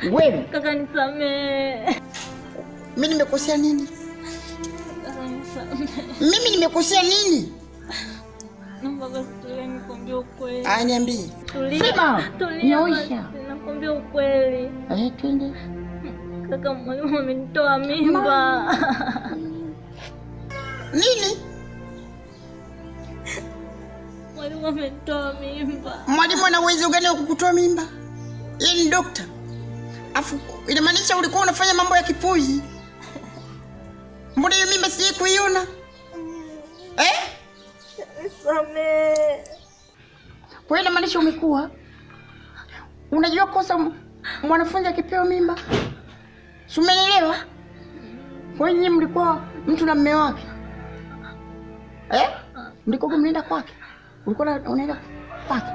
Wewe kaka nisamee. Mimi nimekosea nini? Kaka nisamee. Mimi nimekosea nini? Naomba basi tulia nikwambie ukweli. Niambie. Tulia. Nyoisha. Nakwambie ukweli. Twende. Kaka mwalimu amenitoa mimba. Nini? Mwalimu amenitoa mimba. Mwalimu ana uwezo gani wa kukutoa mimba? Yeye ni dokta. Afu inamaanisha ulikuwa unafanya mambo ya kipuzi. Mbona hiyo mimba sije kuiona? Samee. Kwa hiyo inamaanisha umekuwa unajua kosa mwanafunzi akipewa mimba. Si umenielewa? Kwa hiyo nyinyi mlikuwa mtu na mume wake. Mlikuwa mnaenda kwake. Ulikuwa unaenda kwake.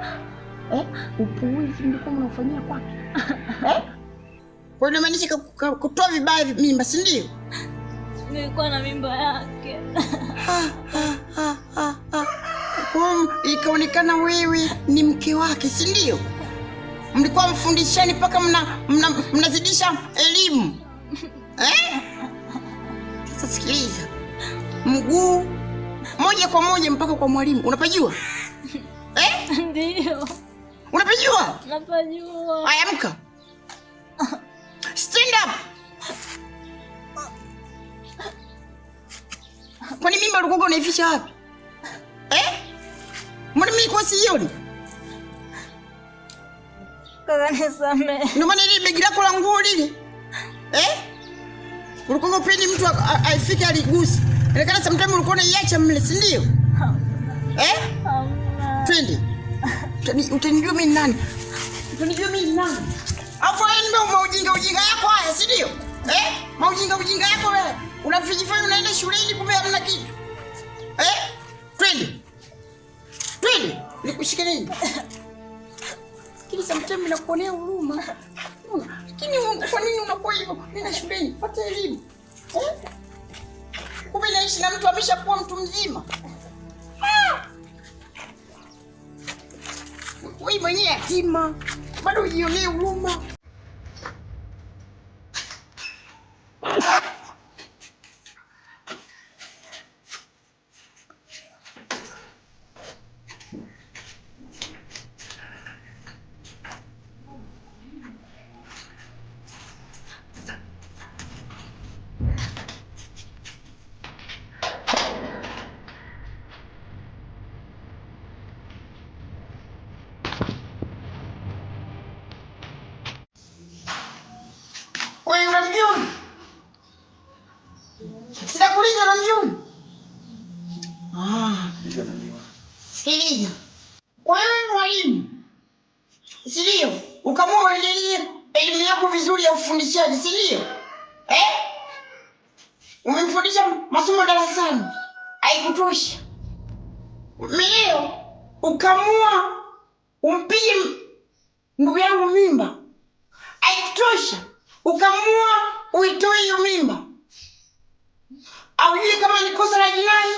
Upuuzi mlikuwa mnafanyia kwake. Kwa hiyo inamaanisha kutoa vibaya mimba, si ndio? Nilikuwa na mimba yake. Kwa ikaonekana wewe ni mke wake, si ndio? Mlikuwa mfundishani mpaka mnazidisha elimu. Sasa sikiliza. Mguu moja kwa moja mpaka kwa mwalimu. Unapajua? Ndio. Unapajua? Napajua. Haya, amka. Stand up. Kwani mimba ulikuwa unaificha wapi? Mbona mimi kwa sioni? Kaka nisamee. Ndio maana ile begi lako la nguo lile. Ulikuwa upendi mtu aifike aligusi. Inaonekana sometimes ulikuwa unaiacha mle, si ndio? Twende. Utanijua mimi nani? Utanijua mimi nani? Afu wewe ndio ujinga yako haya, si ndio? Ujinga yako wewe. Unafijifanya unaenda shuleni kumbe hamna kitu. Twende. Twende. Nikushike nini? Kile sometimes nakuonea huruma. Lakini kwa nini unakuwa hivyo? Nenda shuleni, pata elimu. Kumbe naishi na mtu ameshakuwa mtu mzima. Wewe mwenyewe yatima. Bado ujionee huruma. Wewe unamjui? Sitakuuliza unamjui? Sikiliza. Kwa hiyo mwalimu, si ndio? Ukamua uendelee elimu yako vizuri ya ufundishaji, si ndio? Umemfundisha masomo darasani. Haikutosha. Leo ukamua umpige ndugu yangu mimba. Haikutosha. Ukamua uitoe hiyo mimba. Aujui kama ni kosa la jinai?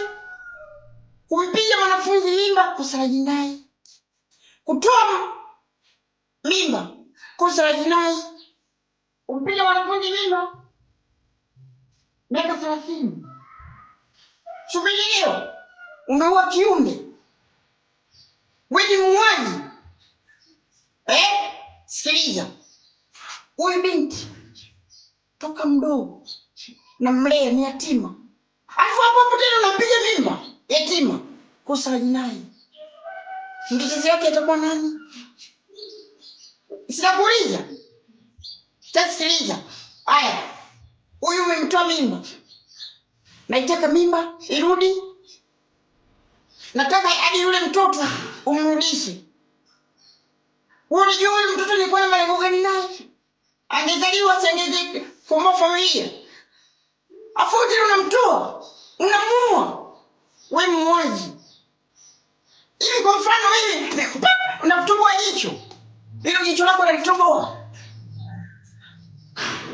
Kumpiga mwanafunzi mimba kosa la jinai. Kutoa mimba kosa la jinai. Kumpiga mwanafunzi mimba miaka 30. Subiri leo. Unaua kiumbe. Wewe ni muuaji. Sikiliza. Huyu binti toka mdogo na mlea ni yatima. Alafu hapo tena unapiga mimba yatima. Kosa la jinai. Mtetezi wake atakuwa nani? Sitakuuliza. Sikiliza. Haya. Huyu umemtoa mimba. Naitaka mimba irudi. Nataka hadi yule mtoto umrudishe. Unajua yule mtoto alikuwa na malengo gani naye? Angezaliwa sengeze kwa familia. Afu tena unamtoa, unamuua. Wewe muuaji. Hivi kwa mfano wewe unamtoboa jicho. Hilo jicho lako linatoboa.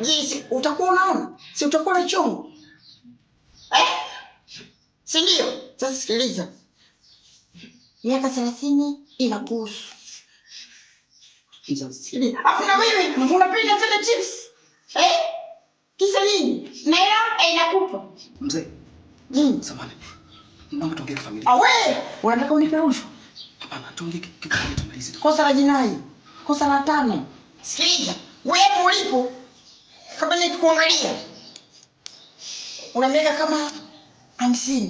Je, utakuwa unaona? Si utakuwa na chongo? Si ndio? Sasa sikiliza. Miaka 30 inakuhusu. Afu na wewe unapenda tena Mzee. Samahani. Naomba tuongee familia. Ah wewe, unataka unipe rushwa? Hapana, tuongee kitu tumalize. Kosa la jinai. Kosa la 5. Sikiliza. Wewe hapo ulipo kama nikikuangalia. Una miaka kama 50.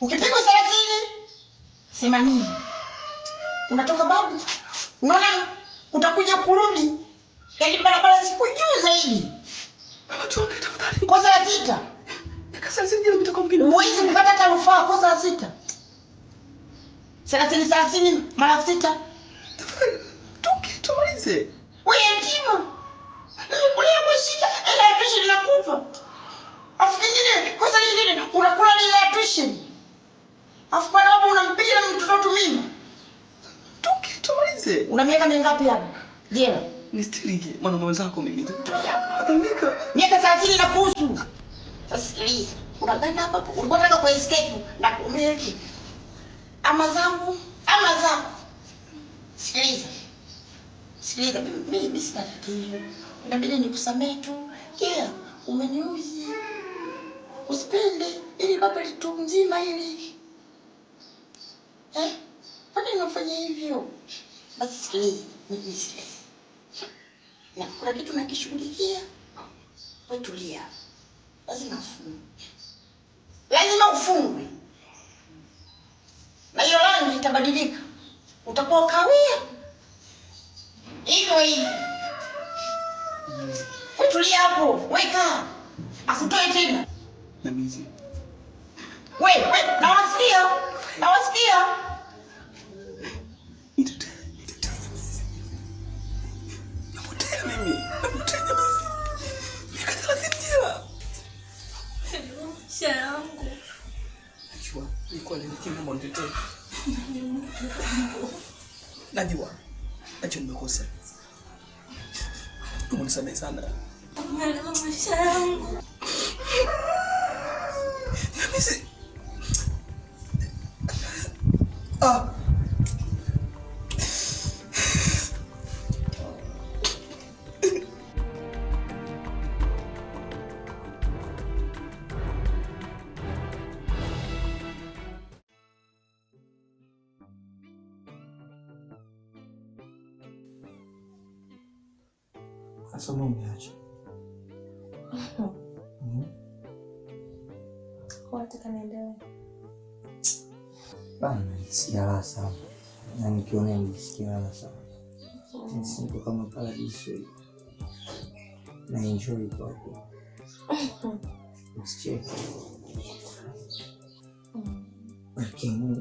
Ukipigwa 30, 80. Unatoka babu. Unaona utakuja kurudi. Yaani barabara siku juu zaidi. Mama tuongee tafadhali. Kosa la 6. Sasa ndio mtaka mwingine. Mwezi kupata taarifa kosa la 6. 30 mara 6. Tuongee tumalize. Wewe yatima. Nimekulia kwa shida, ila ya tuition nakupa. Afu kingine, kosa lingine, unakula ile ya tuition. Afu bado hapo unampiga mtoto mimi. Tuongee tumalize. Una miaka mingapi hapo? Jela. Nistirike mwana mwenzako mimi. Atamika. Miaka 30 na kuhusu. Sasa sikiliza. Unaganda hapa, ulikuwa unataka kwa escape na kumeli. Ama zangu. Sikiliza. Sikiliza, mimi sina tatizo. Inabidi nikusamehe tu. Yeah, umeniuzi. Usipende ili baba litu mzima hili. Kwa nini unafanya hivyo? Basi sikiliza, nisikilize. Na kuna kitu nakishughulikia. Wewe tulia. Lazima ufungwe. Na hiyo rangi itabadilika. Utakuwa kawia. Hivyo. Wewe tulia hapo. Weka. Asitoe tena. Na mizi. Wewe, nawasikia. Napotea mimi. Miaka 30 jela. Shangu. Najua, nilikuwa nimekimbia mbondete. Najua nimekosa. Unisamehe sana. Maisha yangu. Mimi Sasa umeacha. Wataka niendelee? Bana, nisikia raha sana. Na nikiona nisikia raha sana. Niko kama paradiso. Na enjoy kwa hapo. Usicheke. Lakini